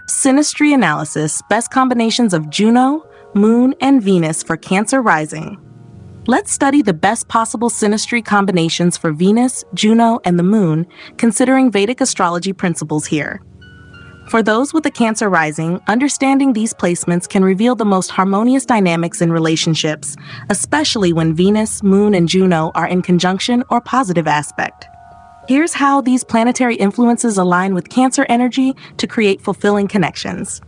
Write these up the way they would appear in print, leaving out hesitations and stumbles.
Synastry analysis, best combinations of Juno, Moon, and Venus for Cancer Rising. Let's study the best possible synastry combinations for Venus, Juno, and the Moon, considering Vedic astrology principles here. For those with a Cancer rising, understanding these placements can reveal the most harmonious dynamics in relationships, especially when Venus, Moon, and Juno are in conjunction or positive aspect. Here's how these planetary influences align with Cancer energy to create fulfilling connections.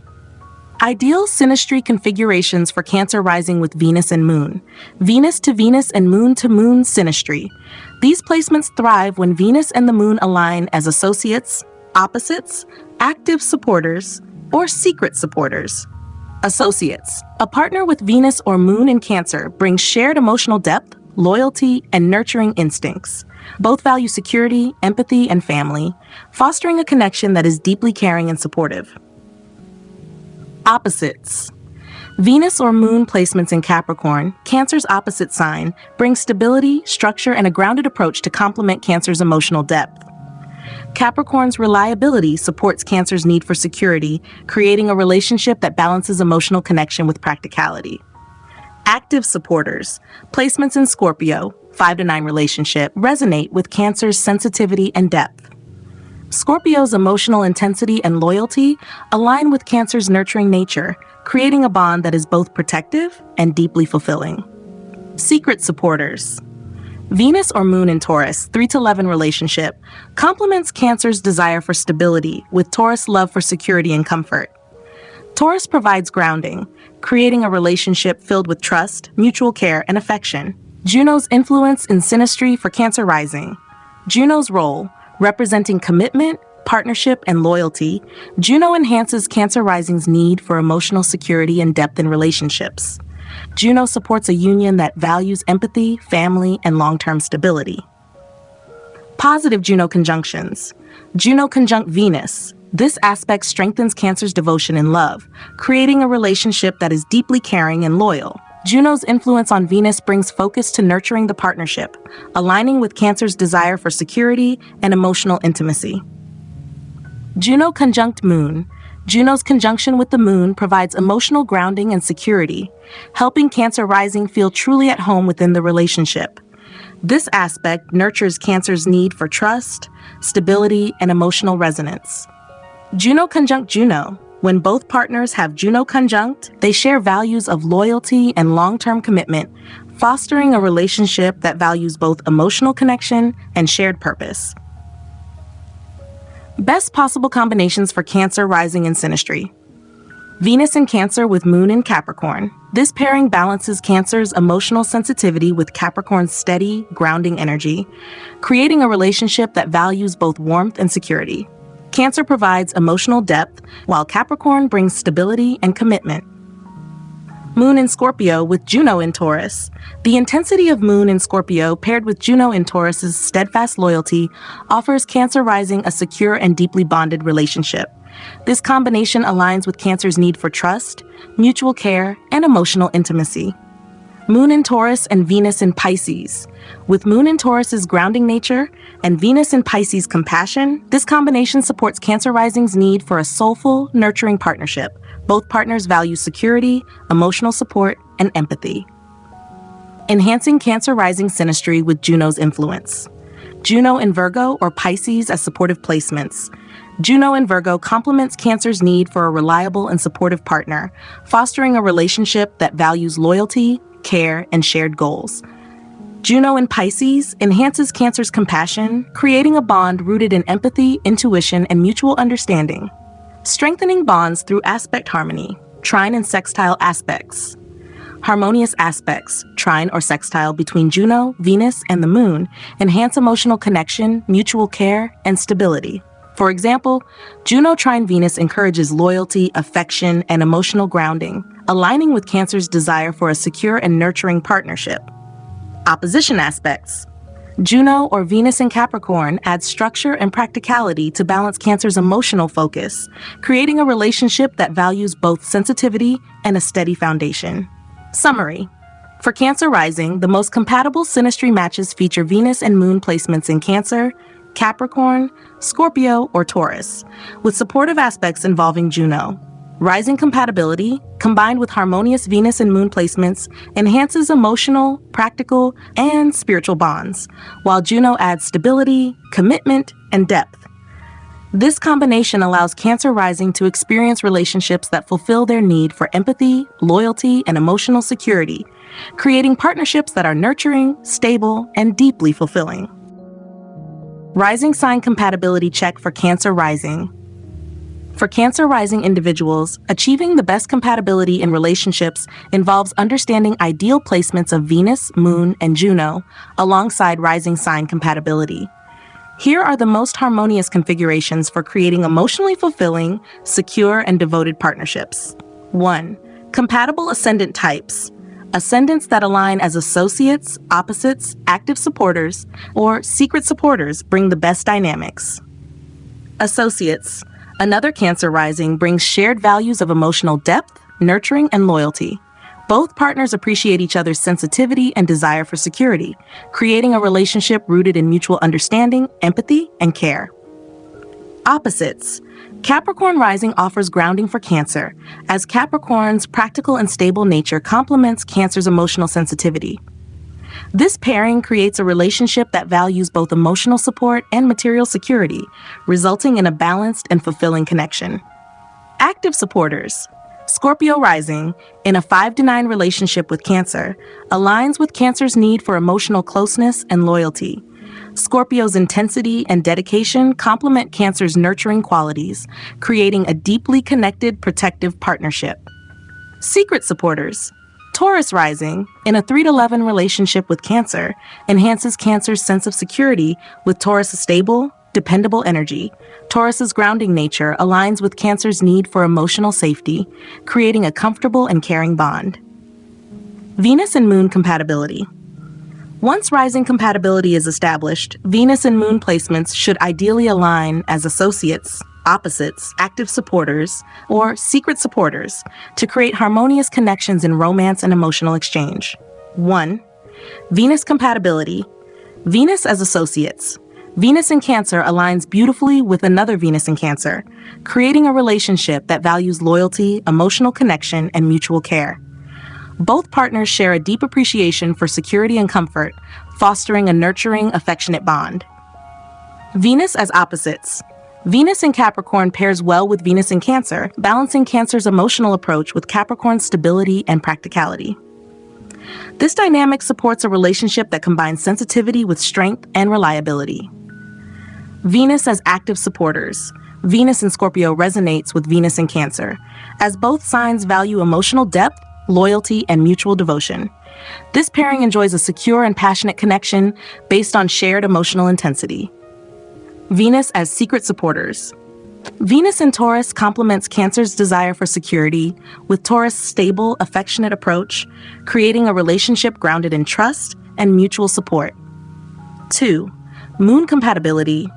Ideal synastry configurations for Cancer rising with Venus and Moon. Venus to Venus and Moon to Moon synastry. These placements thrive when Venus and the Moon align as associates, opposites, active supporters, or secret supporters. Associates. A partner with Venus or Moon in Cancer brings shared emotional depth, loyalty, and nurturing instincts. Both value security, empathy, and family, fostering a connection that is deeply caring and supportive. Opposites. Venus or Moon placements in Capricorn, Cancer's opposite sign, bring stability, structure, and a grounded approach to complement Cancer's emotional depth. Capricorn's reliability supports Cancer's need for security, creating a relationship that balances emotional connection with practicality. Active supporters. Placements in Scorpio, 5 to 9 relationship, resonate with Cancer's sensitivity and depth. Scorpio's emotional intensity and loyalty align with Cancer's nurturing nature, creating a bond that is both protective and deeply fulfilling. Secret supporters. Venus or Moon in Taurus, 3 to 11 relationship, complements Cancer's desire for stability with Taurus' love for security and comfort. Taurus provides grounding, creating a relationship filled with trust, mutual care, and affection. Juno's influence in synastry for Cancer rising. Juno's role, representing commitment, partnership, and loyalty, Juno enhances Cancer rising's need for emotional security and depth in relationships. Juno supports a union that values empathy, family, and long-term stability. Positive Juno conjunctions. Juno conjunct Venus. This aspect strengthens Cancer's devotion and love, creating a relationship that is deeply caring and loyal. Juno's influence on Venus brings focus to nurturing the partnership, aligning with Cancer's desire for security and emotional intimacy. Juno conjunct Moon. Juno's conjunction with the Moon provides emotional grounding and security, helping Cancer rising feel truly at home within the relationship. This aspect nurtures Cancer's need for trust, stability, and emotional resonance. Juno conjunct Juno. When both partners have Juno conjunct, they share values of loyalty and long-term commitment, fostering a relationship that values both emotional connection and shared purpose. Best possible combinations for Cancer rising in synastry. Venus in Cancer with Moon in Capricorn. This pairing balances Cancer's emotional sensitivity with Capricorn's steady, grounding energy, creating a relationship that values both warmth and security. Cancer provides emotional depth, while Capricorn brings stability and commitment. Moon in Scorpio with Juno in Taurus. The intensity of Moon in Scorpio paired with Juno in Taurus's steadfast loyalty offers Cancer rising a secure and deeply bonded relationship. This combination aligns with Cancer's need for trust, mutual care, and emotional intimacy. Moon in Taurus and Venus in Pisces. With Moon in Taurus's grounding nature and Venus in Pisces' compassion, this combination supports Cancer rising's need for a soulful, nurturing partnership. Both partners value security, emotional support, and empathy. Enhancing Cancer rising synastry with Juno's influence. Juno in Virgo or Pisces as supportive placements. Juno in Virgo complements Cancer's need for a reliable and supportive partner, fostering a relationship that values loyalty, care, and shared goals. Juno in Pisces enhances Cancer's compassion, creating a bond rooted in empathy, intuition, and mutual understanding. Strengthening bonds through aspect harmony, trine and sextile aspects. Harmonious aspects, trine or sextile between Juno, Venus, and the Moon, enhance emotional connection, mutual care, and stability. For example, Juno trine Venus encourages loyalty, affection, and emotional grounding, aligning with Cancer's desire for a secure and nurturing partnership. Opposition aspects. Juno or Venus in Capricorn adds structure and practicality to balance Cancer's emotional focus, creating a relationship that values both sensitivity and a steady foundation. Summary. For Cancer rising, the most compatible synastry matches feature Venus and Moon placements in Cancer, Capricorn, Scorpio, or Taurus, with supportive aspects involving Juno. Rising compatibility, combined with harmonious Venus and Moon placements, enhances emotional, practical, and spiritual bonds, while Juno adds stability, commitment, and depth. This combination allows Cancer rising to experience relationships that fulfill their need for empathy, loyalty, and emotional security, creating partnerships that are nurturing, stable, and deeply fulfilling. Rising sign compatibility check for Cancer rising. For Cancer rising individuals, achieving the best compatibility in relationships involves understanding ideal placements of Venus, Moon, and Juno alongside rising sign compatibility. Here are the most harmonious configurations for creating emotionally fulfilling, secure, and devoted partnerships. 1. Compatible ascendant types. Ascendants that align as associates, opposites, active supporters, or secret supporters bring the best dynamics. Associates. Another Cancer rising brings shared values of emotional depth, nurturing, and loyalty. Both partners appreciate each other's sensitivity and desire for security, creating a relationship rooted in mutual understanding, empathy, and care. Opposites. Capricorn rising offers grounding for Cancer, as Capricorn's practical and stable nature complements Cancer's emotional sensitivity. This pairing creates a relationship that values both emotional support and material security, resulting in a balanced and fulfilling connection. Active supporters. Scorpio rising, in a 5-9 relationship with Cancer, aligns with Cancer's need for emotional closeness and loyalty. Scorpio's intensity and dedication complement Cancer's nurturing qualities, creating a deeply connected, protective partnership. Secret supporters. Taurus rising, in a 3-11 relationship with Cancer, enhances Cancer's sense of security with Taurus's stable, dependable energy. Taurus's grounding nature aligns with Cancer's need for emotional safety, creating a comfortable and caring bond. Venus and Moon compatibility. Once rising compatibility is established, Venus and Moon placements should ideally align as associates, opposites, active supporters, or secret supporters to create harmonious connections in romance and emotional exchange. 1. Venus compatibility. Venus as associates. Venus in Cancer aligns beautifully with another Venus in Cancer, creating a relationship that values loyalty, emotional connection, and mutual care. Both partners share a deep appreciation for security and comfort, fostering a nurturing, affectionate bond. Venus as opposites. Venus in Capricorn pairs well with Venus in Cancer, balancing Cancer's emotional approach with Capricorn's stability and practicality. This dynamic supports a relationship that combines sensitivity with strength and reliability. Venus as active supporters. Venus in Scorpio resonates with Venus in Cancer, as both signs value emotional depth, loyalty, and mutual devotion. This pairing enjoys a secure and passionate connection based on shared emotional intensity. Venus as secret supporters. Venus in Taurus complements Cancer's desire for security, with Taurus' stable, affectionate approach, creating a relationship grounded in trust and mutual support. 2. Moon compatibility.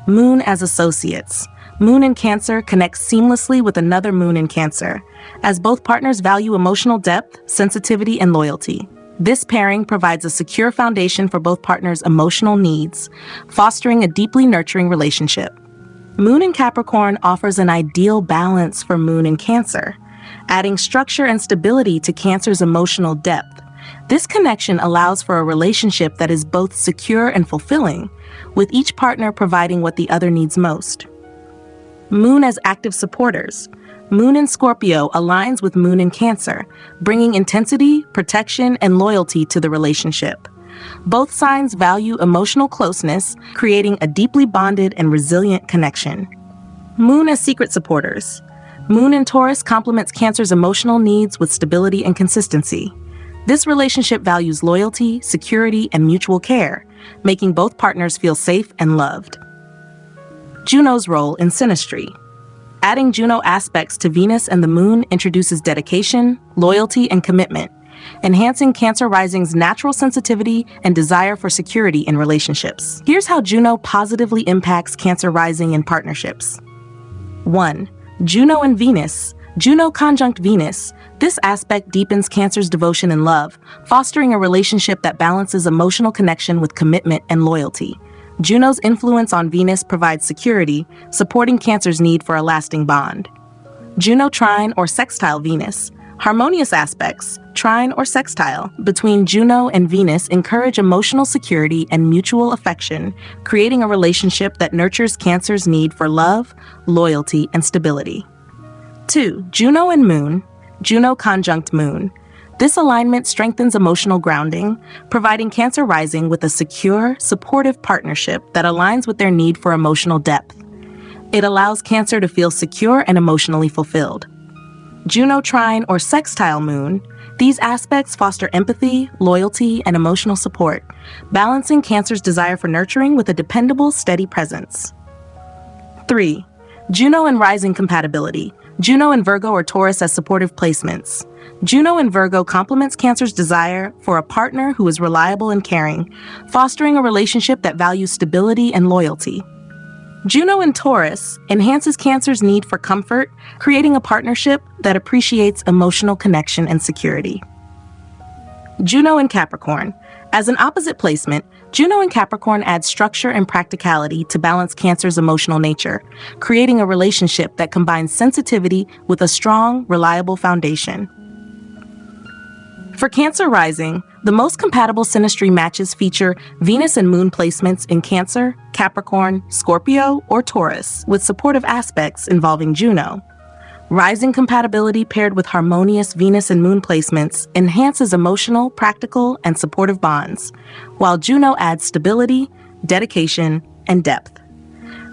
Moon as associates. Moon in Cancer connects seamlessly with another Moon in Cancer, as both partners value emotional depth, sensitivity, and loyalty. This pairing provides a secure foundation for both partners' emotional needs, fostering a deeply nurturing relationship. Moon in Capricorn offers an ideal balance for Moon in Cancer, adding structure and stability to Cancer's emotional depth. This connection allows for a relationship that is both secure and fulfilling, with each partner providing what the other needs most. Moon as active supporters. Moon in Scorpio aligns with Moon in Cancer, bringing intensity, protection, and loyalty to the relationship. Both signs value emotional closeness, creating a deeply bonded and resilient connection. Moon as secret supporters. Moon in Taurus complements Cancer's emotional needs with stability and consistency. This relationship values loyalty, security, and mutual care, making both partners feel safe and loved. Juno's role in Synastry. Adding Juno aspects to Venus and the Moon introduces dedication, loyalty, and commitment, enhancing Cancer rising's natural sensitivity and desire for security in relationships. Here's how Juno positively impacts Cancer rising in partnerships. 1. Juno and Venus. Juno conjunct Venus. This aspect deepens Cancer's devotion and love, fostering a relationship that balances emotional connection with commitment and loyalty. Juno's influence on Venus provides security, supporting Cancer's need for a lasting bond. Juno trine or sextile Venus. Harmonious aspects, trine or sextile, between Juno and Venus encourage emotional security and mutual affection, creating a relationship that nurtures Cancer's need for love, loyalty, and stability. 2. Juno and Moon. Juno conjunct Moon. This alignment strengthens emotional grounding, providing Cancer rising with a secure, supportive partnership that aligns with their need for emotional depth. It allows Cancer to feel secure and emotionally fulfilled. Juno trine or sextile Moon. These aspects foster empathy, loyalty, and emotional support, balancing Cancer's desire for nurturing with a dependable, steady presence. 3. Juno and rising compatibility. Juno and Virgo or Taurus as supportive placements. Juno in Virgo complements Cancer's desire for a partner who is reliable and caring, fostering a relationship that values stability and loyalty. Juno in Taurus enhances Cancer's need for comfort, creating a partnership that appreciates emotional connection and security. Juno in Capricorn. As an opposite placement, Juno in Capricorn adds structure and practicality to balance Cancer's emotional nature, creating a relationship that combines sensitivity with a strong, reliable foundation. For Cancer rising, the most compatible synastry matches feature Venus and Moon placements in Cancer, Capricorn, Scorpio, or Taurus, with supportive aspects involving Juno. Rising compatibility paired with harmonious Venus and Moon placements enhances emotional, practical, and supportive bonds, while Juno adds stability, dedication, and depth.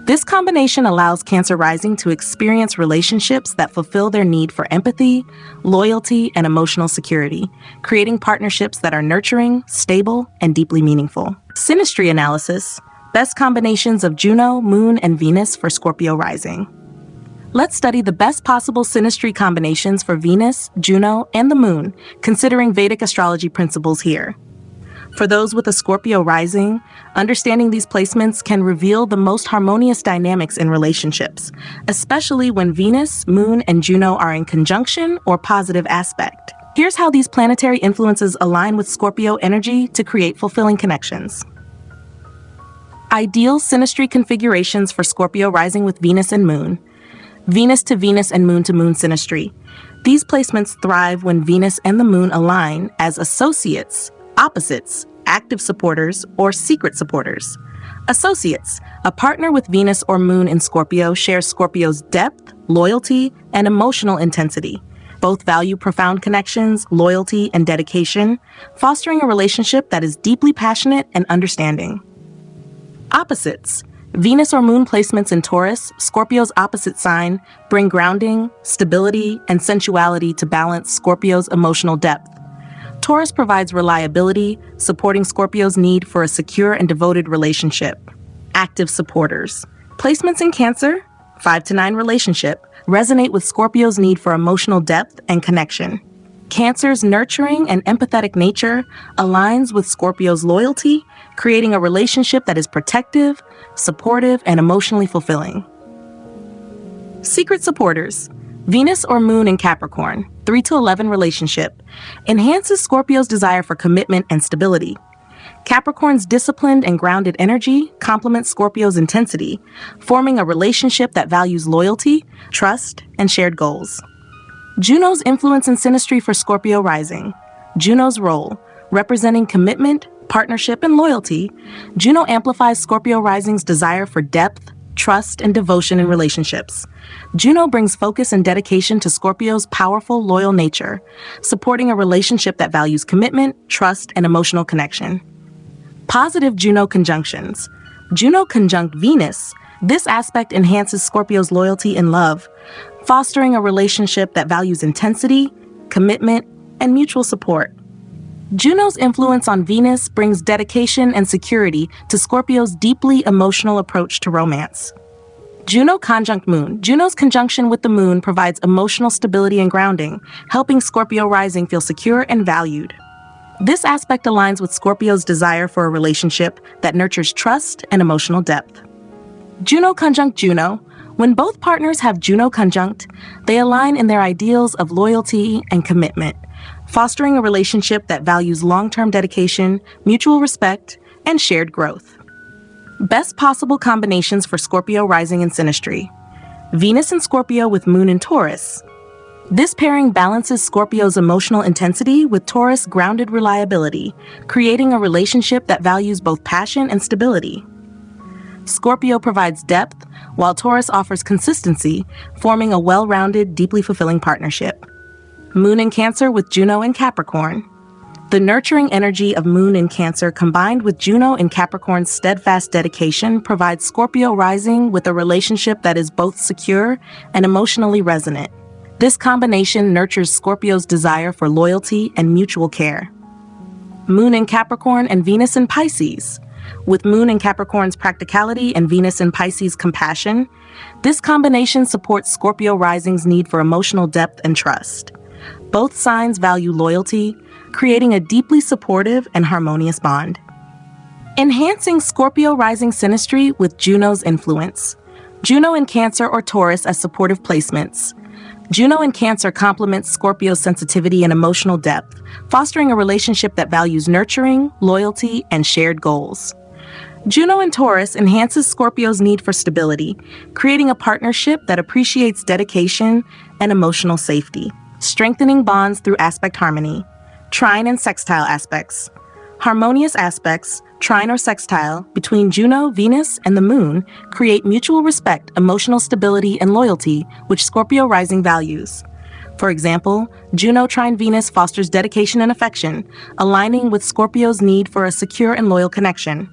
This combination allows Cancer rising to experience relationships that fulfill their need for empathy, loyalty, and emotional security, creating partnerships that are nurturing, stable, and deeply meaningful. Synastry analysis. Best combinations of Juno, Moon, and Venus for Scorpio rising. Let's study the best possible synastry combinations for Venus, Juno, and the Moon, considering Vedic astrology principles here. For those with a Scorpio rising, understanding these placements can reveal the most harmonious dynamics in relationships, especially when Venus, Moon, and Juno are in conjunction or positive aspect. Here's how these planetary influences align with Scorpio energy to create fulfilling connections. Ideal synastry configurations for Scorpio rising with Venus and Moon. Venus to Venus and Moon to Moon synastry. These placements thrive when Venus and the Moon align as associates, opposites, active supporters, or secret supporters. Associates. A partner with Venus or Moon in Scorpio shares Scorpio's depth, loyalty, and emotional intensity. Both value profound connections, loyalty, and dedication, fostering a relationship that is deeply passionate and understanding. Opposites. Venus or Moon placements in Taurus, Scorpio's opposite sign, bring grounding, stability, and sensuality to balance Scorpio's emotional depth. Taurus provides reliability, supporting Scorpio's need for a secure and devoted relationship. Active supporters. Placements in Cancer, 5 to 9 relationship, resonate with Scorpio's need for emotional depth and connection. Cancer's nurturing and empathetic nature aligns with Scorpio's loyalty, creating a relationship that is protective, supportive, and emotionally fulfilling. Secret supporters. Venus or Moon in Capricorn, 3 to 11 relationship, enhances Scorpio's desire for commitment and stability. Capricorn's disciplined and grounded energy complements Scorpio's intensity, forming a relationship that values loyalty, trust, and shared goals. Juno's influence in synastry for Scorpio rising. Juno's role, representing commitment, partnership, and loyalty. Juno amplifies Scorpio rising's desire for depth, trust, and devotion in relationships. Juno brings focus and dedication to Scorpio's powerful, loyal nature, supporting a relationship that values commitment, trust, and emotional connection. Positive Juno conjunctions. Juno conjunct Venus. This aspect enhances Scorpio's loyalty and love, fostering a relationship that values intensity, commitment, and mutual support. Juno's influence on Venus brings dedication and security to Scorpio's deeply emotional approach to romance. Juno conjunct Moon. Juno's conjunction with the Moon provides emotional stability and grounding, helping Scorpio rising feel secure and valued. This aspect aligns with Scorpio's desire for a relationship that nurtures trust and emotional depth. Juno conjunct Juno. When both partners have Juno conjunct, they align in their ideals of loyalty and commitment, fostering a relationship that values long-term dedication, mutual respect, and shared growth. Best possible combinations for Scorpio rising in Synastry. Venus in Scorpio with Moon in Taurus. This pairing balances Scorpio's emotional intensity with Taurus' grounded reliability, creating a relationship that values both passion and stability. Scorpio provides depth, while Taurus offers consistency, forming a well-rounded, deeply fulfilling partnership. Moon in Cancer with Juno in Capricorn. The nurturing energy of Moon in Cancer combined with Juno in Capricorn's steadfast dedication provides Scorpio rising with a relationship that is both secure and emotionally resonant. This combination nurtures Scorpio's desire for loyalty and mutual care. Moon in Capricorn and Venus in Pisces. With Moon in Capricorn's practicality and Venus in Pisces' compassion, this combination supports Scorpio rising's need for emotional depth and trust. Both signs value loyalty, creating a deeply supportive and harmonious bond. Enhancing Scorpio rising synastry with Juno's influence. Juno in Cancer or Taurus as supportive placements. Juno in Cancer complements Scorpio's sensitivity and emotional depth, fostering a relationship that values nurturing, loyalty, and shared goals. Juno in Taurus enhances Scorpio's need for stability, creating a partnership that appreciates dedication and emotional safety, strengthening bonds through aspect harmony. Trine and sextile aspects. Harmonious aspects, trine or sextile, between Juno, Venus, and the Moon create mutual respect, emotional stability, and loyalty, which Scorpio rising values. For example, Juno trine Venus fosters dedication and affection, aligning with Scorpio's need for a secure and loyal connection.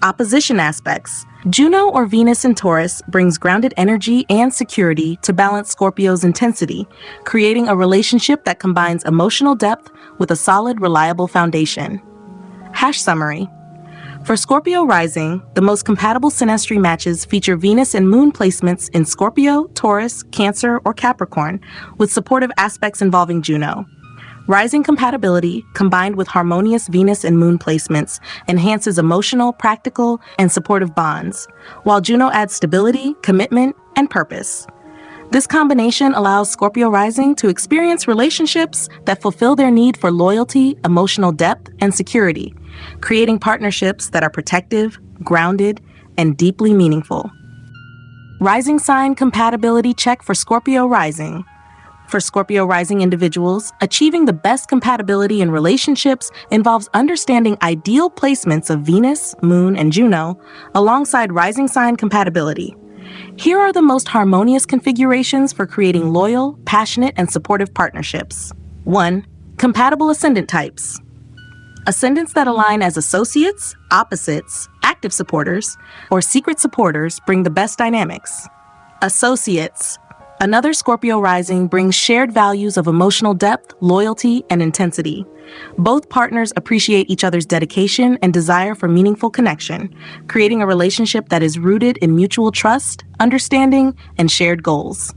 Opposition aspects. Juno or Venus in Taurus brings grounded energy and security to balance Scorpio's intensity, creating a relationship that combines emotional depth with a solid, reliable foundation. Summary. For Scorpio rising, the most compatible synastry matches feature Venus and Moon placements in Scorpio, Taurus, Cancer, or Capricorn, with supportive aspects involving Juno. Rising compatibility, combined with harmonious Venus and Moon placements, enhances emotional, practical, and supportive bonds, while Juno adds stability, commitment, and purpose. This combination allows Scorpio rising to experience relationships that fulfill their need for loyalty, emotional depth, and security, creating partnerships that are protective, grounded, and deeply meaningful. Rising sign compatibility check for Scorpio rising. For Scorpio rising individuals, achieving the best compatibility in relationships involves understanding ideal placements of Venus, Moon, and Juno, alongside rising sign compatibility. Here are the most harmonious configurations for creating loyal, passionate, and supportive partnerships. 1. Compatible ascendant types. Ascendants that align as associates, opposites, active supporters, or secret supporters bring the best dynamics. Associates. Another Scorpio rising brings shared values of emotional depth, loyalty, and intensity. Both partners appreciate each other's dedication and desire for meaningful connection, creating a relationship that is rooted in mutual trust, understanding, and shared goals.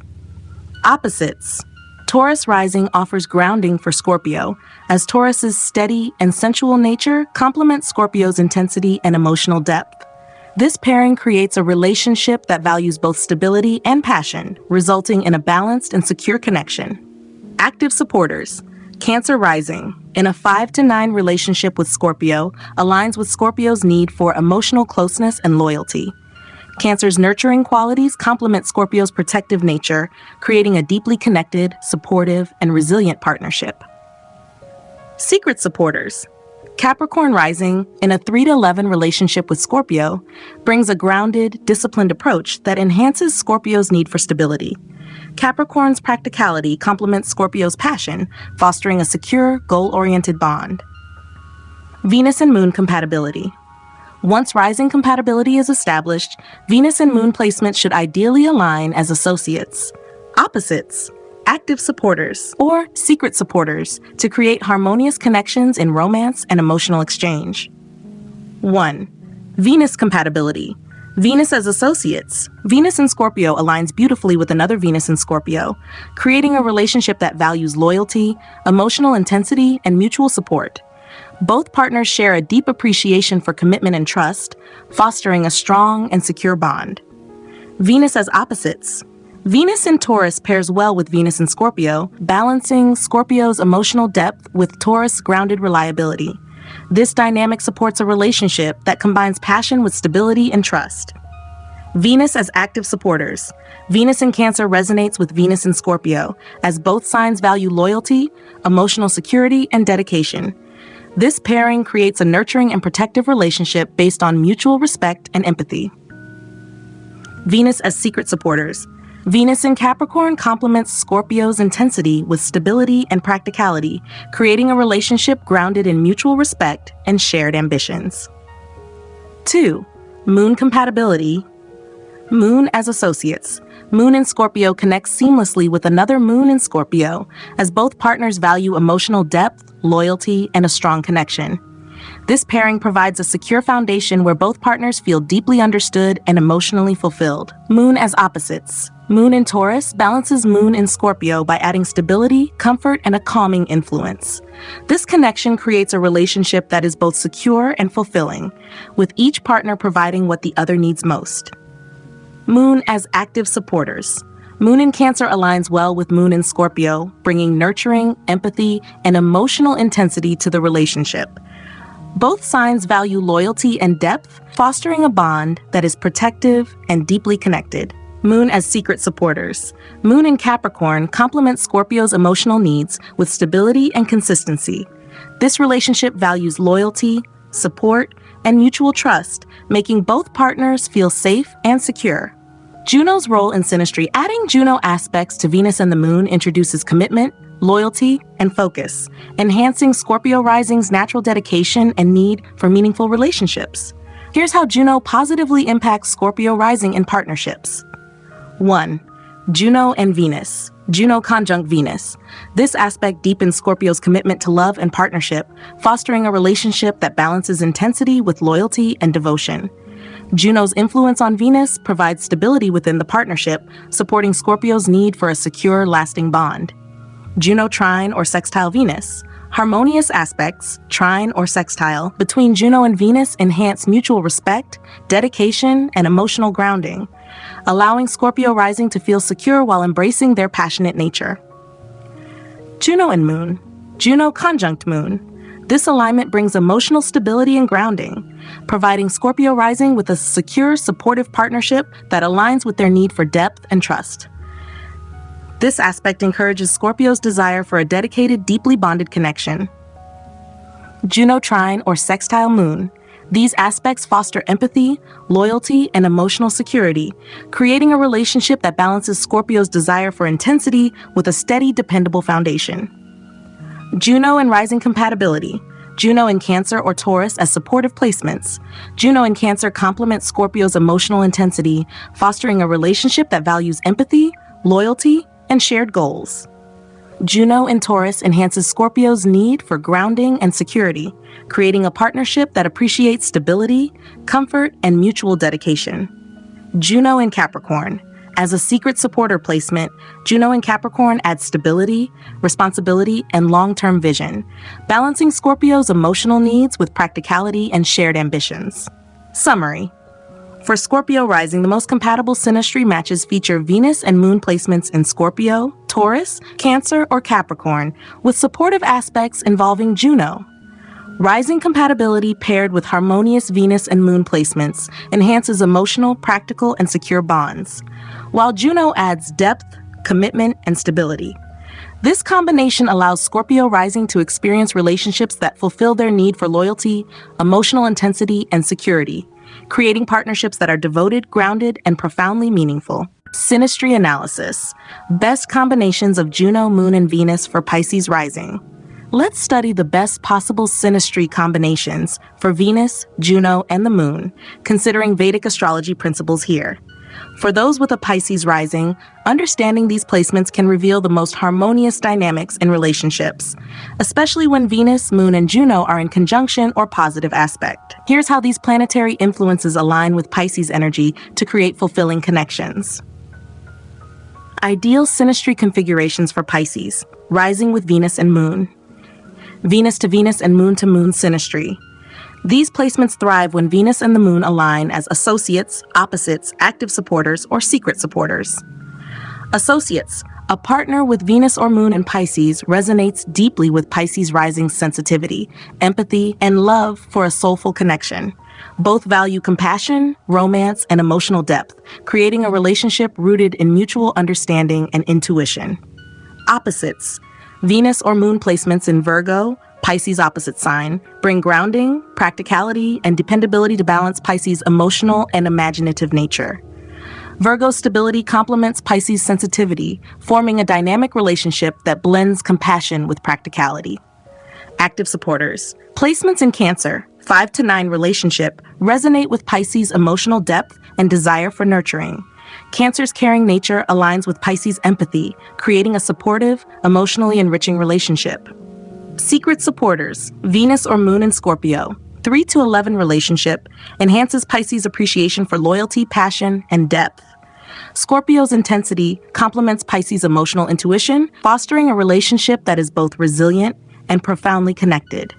Opposites. Taurus rising offers grounding for Scorpio, as Taurus's steady and sensual nature complements Scorpio's intensity and emotional depth. This pairing creates a relationship that values both stability and passion, resulting in a balanced and secure connection. Active supporters. Cancer rising, in a 5 to 9 relationship with Scorpio, aligns with Scorpio's need for emotional closeness and loyalty. Cancer's nurturing qualities complement Scorpio's protective nature, creating a deeply connected, supportive, and resilient partnership. Secret supporters. Capricorn rising, in a 3 to 11 relationship with Scorpio, brings a grounded, disciplined approach that enhances Scorpio's need for stability. Capricorn's practicality complements Scorpio's passion, fostering a secure, goal-oriented bond. Venus and Moon compatibility. Once rising compatibility is established, Venus and Moon placements should ideally align as associates. Opposites. Active supporters, or secret supporters, to create harmonious connections in romance and emotional exchange. 1. Venus compatibility. Venus as associates. Venus in Scorpio aligns beautifully with another Venus in Scorpio, creating a relationship that values loyalty, emotional intensity, and mutual support. Both partners share a deep appreciation for commitment and trust, fostering a strong and secure bond. Venus as opposites. Venus in Taurus pairs well with Venus in Scorpio, balancing Scorpio's emotional depth with Taurus' grounded reliability. This dynamic supports a relationship that combines passion with stability and trust. Venus as active supporters. Venus in Cancer resonates with Venus in Scorpio, as both signs value loyalty, emotional security, and dedication. This pairing creates a nurturing and protective relationship based on mutual respect and empathy. Venus as secret supporters. Venus in Capricorn complements Scorpio's intensity with stability and practicality, creating a relationship grounded in mutual respect and shared ambitions. 2. Moon compatibility. Moon as associates. Moon in Scorpio connects seamlessly with another moon in Scorpio, as both partners value emotional depth, loyalty, and a strong connection. This pairing provides a secure foundation where both partners feel deeply understood and emotionally fulfilled. Moon as opposites. Moon in Taurus balances Moon in Scorpio by adding stability, comfort, and a calming influence. This connection creates a relationship that is both secure and fulfilling, with each partner providing what the other needs most. Moon as active supporters. Moon in Cancer aligns well with Moon in Scorpio, bringing nurturing, empathy, and emotional intensity to the relationship. Both signs value loyalty and depth, fostering a bond that is protective and deeply connected. Moon as secret supporters. Moon in Capricorn complements Scorpio's emotional needs with stability and consistency. This relationship values loyalty, support, and mutual trust, making both partners feel safe and secure. Juno's role in Synastry. Adding Juno aspects to Venus and the Moon introduces commitment, loyalty, and focus, enhancing Scorpio Rising's natural dedication and need for meaningful relationships. Here's how Juno positively impacts Scorpio Rising in partnerships. 1. Juno and Venus. Juno conjunct Venus. This aspect deepens Scorpio's commitment to love and partnership, fostering a relationship that balances intensity with loyalty and devotion. Juno's influence on Venus provides stability within the partnership, supporting Scorpio's need for a secure, lasting bond. Juno trine or sextile Venus. Harmonious aspects, trine or sextile, between Juno and Venus enhance mutual respect, dedication, and emotional grounding, allowing Scorpio Rising to feel secure while embracing their passionate nature. Juno and Moon. Juno conjunct Moon. This alignment brings emotional stability and grounding, providing Scorpio Rising with a secure, supportive partnership that aligns with their need for depth and trust. This aspect encourages Scorpio's desire for a dedicated, deeply bonded connection. Juno trine or sextile Moon. These aspects foster empathy, loyalty, and emotional security, creating a relationship that balances Scorpio's desire for intensity with a steady, dependable foundation. Juno and Rising compatibility. Juno in Cancer or Taurus as supportive placements. Juno in Cancer complements Scorpio's emotional intensity, fostering a relationship that values empathy, loyalty, and shared goals. Juno in Taurus enhances Scorpio's need for grounding and security, creating a partnership that appreciates stability, comfort, and mutual dedication. Juno in Capricorn. As a secret supporter placement, Juno in Capricorn adds stability, responsibility, and long-term vision, balancing Scorpio's emotional needs with practicality and shared ambitions. Summary. For Scorpio Rising, the most compatible synastry matches feature Venus and Moon placements in Scorpio, Taurus, Cancer, or Capricorn, with supportive aspects involving Juno. Rising compatibility paired with harmonious Venus and Moon placements enhances emotional, practical, and secure bonds, while Juno adds depth, commitment, and stability. This combination allows Scorpio Rising to experience relationships that fulfill their need for loyalty, emotional intensity, and security, creating partnerships that are devoted, grounded, and profoundly meaningful. Synastry analysis. Best combinations of Juno, Moon, and Venus for Pisces Rising. Let's study the best possible synastry combinations for Venus, Juno, and the Moon, considering Vedic astrology principles here. For those with a Pisces rising, understanding these placements can reveal the most harmonious dynamics in relationships, especially when Venus, Moon, and Juno are in conjunction or positive aspect. Here's how these planetary influences align with Pisces energy to create fulfilling connections. Ideal synastry configurations for Pisces, rising with Venus and Moon. Venus to Venus and Moon to Moon synastry. These placements thrive when Venus and the Moon align as associates, opposites, active supporters, or secret supporters. Associates. A partner with Venus or Moon in Pisces resonates deeply with Pisces Rising's sensitivity, empathy, and love for a soulful connection. Both value compassion, romance, and emotional depth, creating a relationship rooted in mutual understanding and intuition. Opposites. Venus or Moon placements in Virgo, Pisces opposite sign, bring grounding, practicality, and dependability to balance Pisces' emotional and imaginative nature. Virgo's stability complements Pisces' sensitivity, forming a dynamic relationship that blends compassion with practicality. Active supporters. Placements in Cancer, 5 to 9 relationship, resonate with Pisces' emotional depth and desire for nurturing. Cancer's caring nature aligns with Pisces' empathy, creating a supportive, emotionally enriching relationship. Secret supporters. Venus or Moon in Scorpio, 3 to 11 relationship, enhances Pisces' appreciation for loyalty, passion, and depth. Scorpio's intensity complements Pisces' emotional intuition, fostering a relationship that is both resilient and profoundly connected.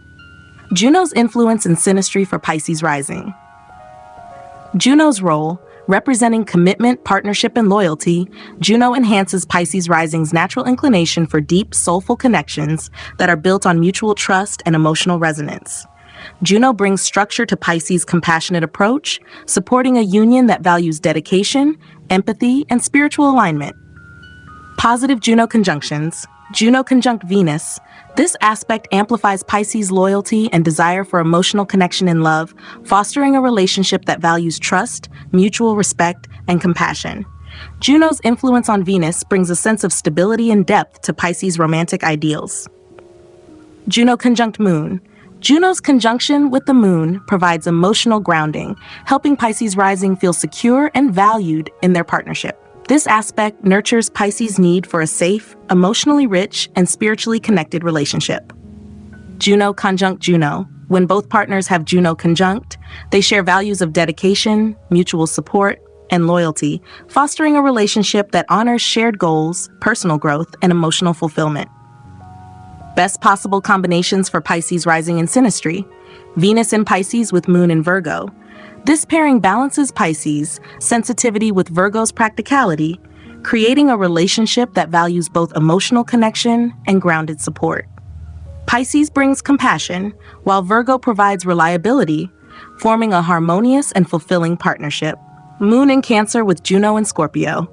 Juno's influence in Synastry for Pisces Rising. Juno's role, representing commitment, partnership, and loyalty, Juno enhances Pisces Rising's natural inclination for deep, soulful connections that are built on mutual trust and emotional resonance. Juno brings structure to Pisces' compassionate approach, supporting a union that values dedication, empathy, and spiritual alignment. Positive Juno conjunctions. Juno conjunct Venus. This aspect amplifies Pisces' loyalty and desire for emotional connection and love, fostering a relationship that values trust, mutual respect, and compassion. Juno's influence on Venus brings a sense of stability and depth to Pisces' romantic ideals. Juno conjunct Moon. Juno's conjunction with the Moon provides emotional grounding, helping Pisces Rising feel secure and valued in their partnership. This aspect nurtures Pisces' need for a safe, emotionally rich, and spiritually connected relationship. Juno conjunct Juno. When both partners have Juno conjunct, they share values of dedication, mutual support, and loyalty, fostering a relationship that honors shared goals, personal growth, and emotional fulfillment. Best possible combinations for Pisces Rising in Synastry. Venus in Pisces with Moon in Virgo. This pairing balances Pisces' sensitivity with Virgo's practicality, creating a relationship that values both emotional connection and grounded support. Pisces brings compassion, while Virgo provides reliability, forming a harmonious and fulfilling partnership. Moon in Cancer with Juno and Scorpio.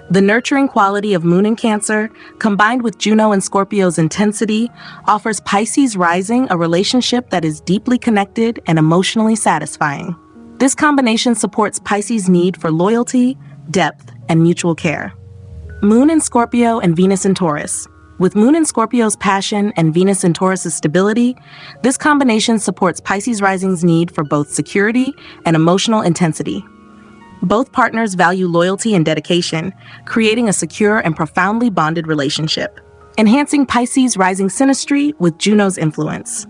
The nurturing quality of Moon in Cancer, combined with Juno and Scorpio's intensity, offers Pisces Rising a relationship that is deeply connected and emotionally satisfying. This combination supports Pisces' need for loyalty, depth, and mutual care. Moon in Scorpio and Venus in Taurus. With Moon in Scorpio's passion and Venus in Taurus's stability, this combination supports Pisces Rising's need for both security and emotional intensity. Both partners value loyalty and dedication, creating a secure and profoundly bonded relationship. Enhancing Pisces Rising Synastry with Juno's influence.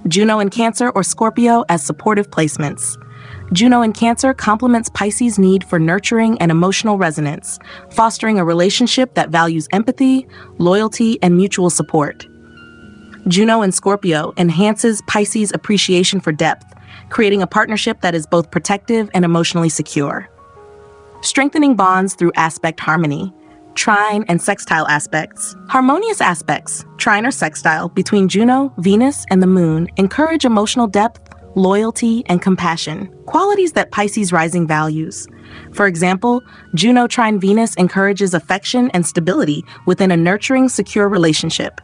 Juno in Cancer or Scorpio as supportive placements. Juno in Cancer complements Pisces' need for nurturing and emotional resonance, fostering a relationship that values empathy, loyalty, and mutual support. Juno in Scorpio enhances Pisces' appreciation for depth, creating a partnership that is both protective and emotionally secure. Strengthening bonds through aspect harmony. Trine and sextile aspects. Harmonious aspects, trine or sextile, between Juno, Venus, and the Moon encourage emotional depth, loyalty, and compassion, qualities that Pisces Rising values. For example, Juno trine Venus encourages affection and stability within a nurturing, secure relationship.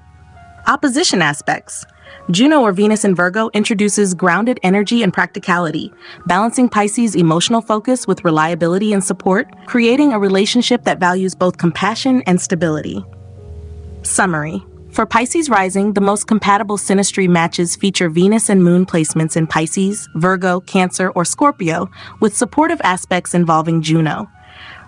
Opposition aspects. Juno or Venus in Virgo introduces grounded energy and practicality, balancing Pisces' emotional focus with reliability and support, creating a relationship that values both compassion and stability. Summary. For Pisces Rising, the most compatible synastry matches feature Venus and Moon placements in Pisces, Virgo, Cancer, or Scorpio, with supportive aspects involving Juno.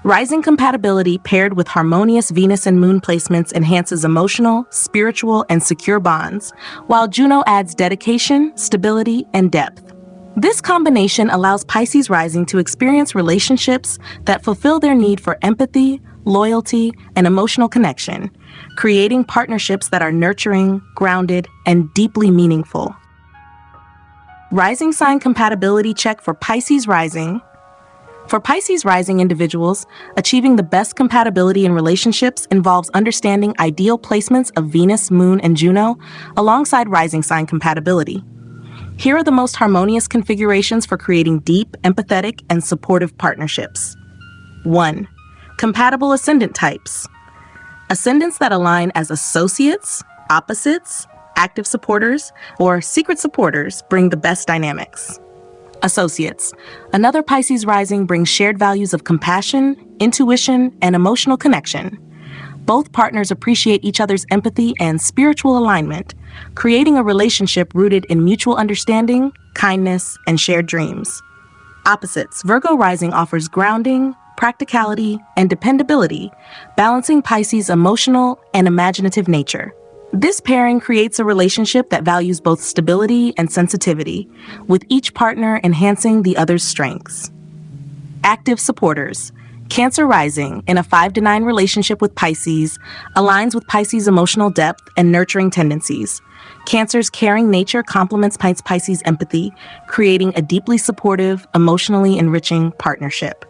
Rising compatibility paired with harmonious Venus and Moon placements enhances emotional, spiritual, and secure bonds, while Juno adds dedication, stability, and depth. This combination allows Pisces Rising to experience relationships that fulfill their need for empathy, loyalty, and emotional connection, creating partnerships that are nurturing, grounded, and deeply meaningful. Rising sign compatibility check for Pisces Rising. For Pisces rising individuals, achieving the best compatibility in relationships involves understanding ideal placements of Venus, Moon, and Juno alongside rising sign compatibility. Here are the most harmonious configurations for creating deep, empathetic, and supportive partnerships. 1. Compatible ascendant types. Ascendants that align as associates, opposites, active supporters, or secret supporters bring the best dynamics. Associates. Another Pisces rising brings shared values of compassion, intuition, and emotional connection. Both partners appreciate each other's empathy and spiritual alignment, creating a relationship rooted in mutual understanding, kindness, and shared dreams. Opposites. Virgo rising offers grounding, practicality, and dependability, balancing Pisces' emotional and imaginative nature. This pairing creates a relationship that values both stability and sensitivity, with each partner enhancing the other's strengths. Active supporters. Cancer rising in a 5-9 relationship with Pisces aligns with Pisces' emotional depth and nurturing tendencies. Cancer's caring nature complements Pisces' empathy, creating a deeply supportive, emotionally enriching partnership.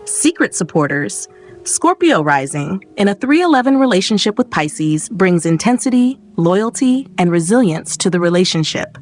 Secret supporters. Scorpio rising in a 3-11 relationship with Pisces brings intensity, loyalty, and resilience to the relationship.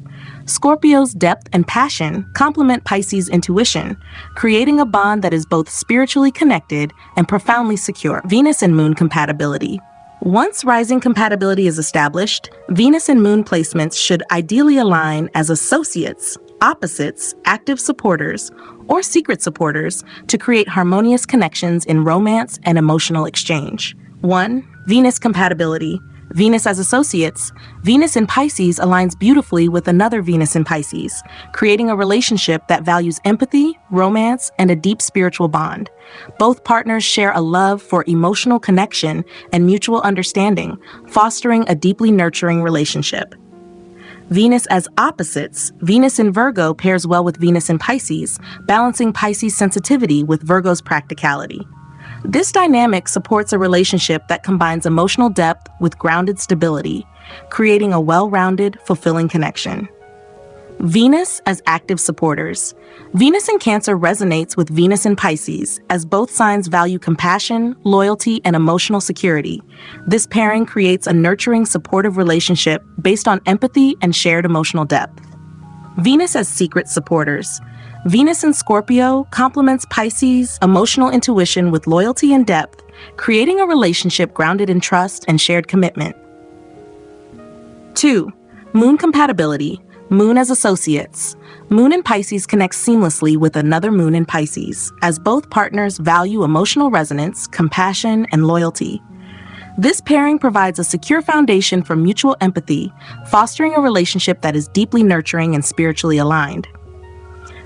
Scorpio's depth and passion complement Pisces' intuition, creating a bond that is both spiritually connected and profoundly secure. Venus and Moon compatibility. Once rising compatibility is established, Venus and Moon placements should ideally align as associates, opposites, active supporters, or secret supporters to create harmonious connections in romance and emotional exchange. 1. Venus compatibility. Venus as associates. Venus in Pisces aligns beautifully with another Venus in Pisces, creating a relationship that values empathy, romance, and a deep spiritual bond. Both partners share a love for emotional connection and mutual understanding, fostering a deeply nurturing relationship. Venus as opposites. Venus in Virgo pairs well with Venus in Pisces, balancing Pisces' sensitivity with Virgo's practicality. This dynamic supports a relationship that combines emotional depth with grounded stability, creating a well-rounded, fulfilling connection. Venus as active supporters. Venus in Cancer resonates with Venus in Pisces, as both signs value compassion, loyalty, and emotional security. This pairing creates a nurturing, supportive relationship based on empathy and shared emotional depth. Venus as secret supporters. Venus in Scorpio complements Pisces' emotional intuition with loyalty and depth, creating a relationship grounded in trust and shared commitment. 2. Moon compatibility. Moon as associates. Moon in Pisces connects seamlessly with another Moon in Pisces, as both partners value emotional resonance, compassion, and loyalty. This pairing provides a secure foundation for mutual empathy, fostering a relationship that is deeply nurturing and spiritually aligned.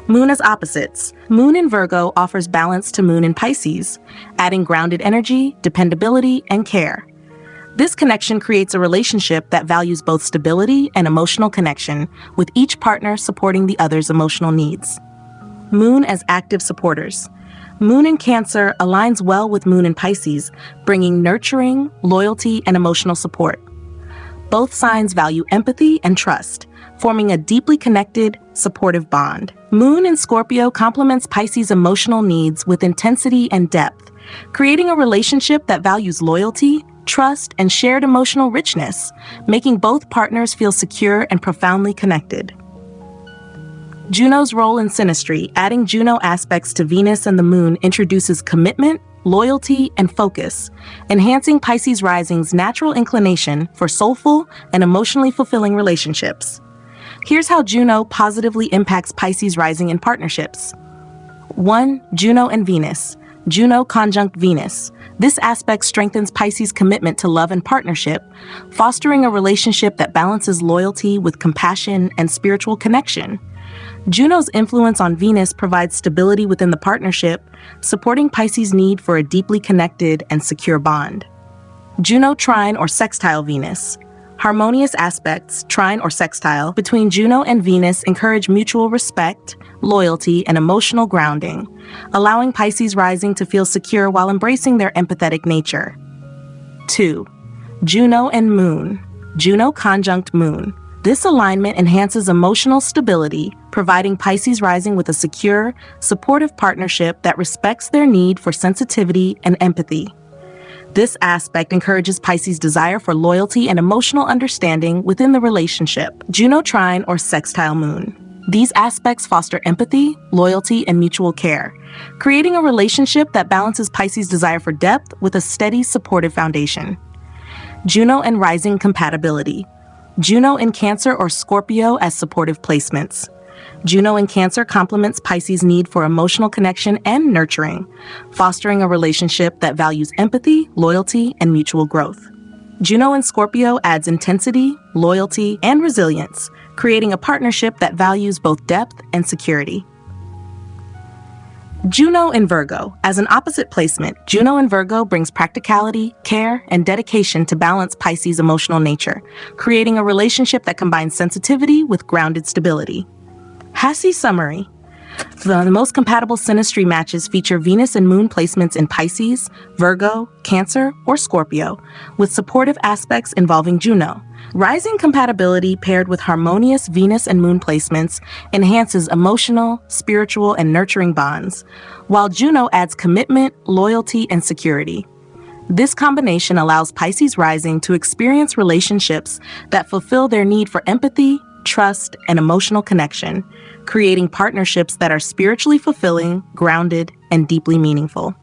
Moon as opposites. Moon in Virgo offers balance to Moon in Pisces, adding grounded energy, dependability, and care. This connection creates a relationship that values both stability and emotional connection, with each partner supporting the other's emotional needs. Moon as active supporters. Moon in Cancer aligns well with Moon in Pisces, bringing nurturing, loyalty, and emotional support. Both signs value empathy and trust, forming a deeply connected, supportive bond. Moon in Scorpio complements Pisces' emotional needs with intensity and depth, creating a relationship that values loyalty, trust, and shared emotional richness, making both partners feel secure and profoundly connected. Juno's role in Synastry. Adding Juno aspects to Venus and the Moon introduces commitment, loyalty, and focus, enhancing Pisces rising's natural inclination for soulful and emotionally fulfilling relationships. Here's how Juno positively impacts Pisces rising in partnerships. 1. Juno and Venus. Juno conjunct Venus. This aspect strengthens Pisces' commitment to love and partnership, fostering a relationship that balances loyalty with compassion and spiritual connection. Juno's influence on Venus provides stability within the partnership, supporting Pisces' need for a deeply connected and secure bond. Juno trine or sextile Venus. Harmonious aspects, trine or sextile, between Juno and Venus encourage mutual respect, loyalty, and emotional grounding, allowing Pisces rising to feel secure while embracing their empathetic nature. 2. Juno and Moon. Juno conjunct Moon. This alignment enhances emotional stability, providing Pisces rising with a secure, supportive partnership that respects their need for sensitivity and empathy. This aspect encourages Pisces' desire for loyalty and emotional understanding within the relationship. Juno trine or sextile moon. These aspects foster empathy, loyalty, and mutual care, creating a relationship that balances Pisces' desire for depth with a steady, supportive foundation. Juno and rising compatibility. Juno in Cancer or Scorpio as supportive placements. Juno in Cancer complements Pisces' need for emotional connection and nurturing, fostering a relationship that values empathy, loyalty, and mutual growth. Juno in Scorpio adds intensity, loyalty, and resilience, creating a partnership that values both depth and security. Juno in Virgo. As an opposite placement, Juno in Virgo brings practicality, care, and dedication to balance Pisces' emotional nature, creating a relationship that combines sensitivity with grounded stability. Hassy summary. The most compatible synastry matches feature Venus and Moon placements in Pisces, Virgo, Cancer, or Scorpio, with supportive aspects involving Juno. Rising compatibility paired with harmonious Venus and Moon placements enhances emotional, spiritual, and nurturing bonds, while Juno adds commitment, loyalty, and security. This combination allows Pisces rising to experience relationships that fulfill their need for empathy, trust, and emotional connection, creating partnerships that are spiritually fulfilling, grounded, and deeply meaningful.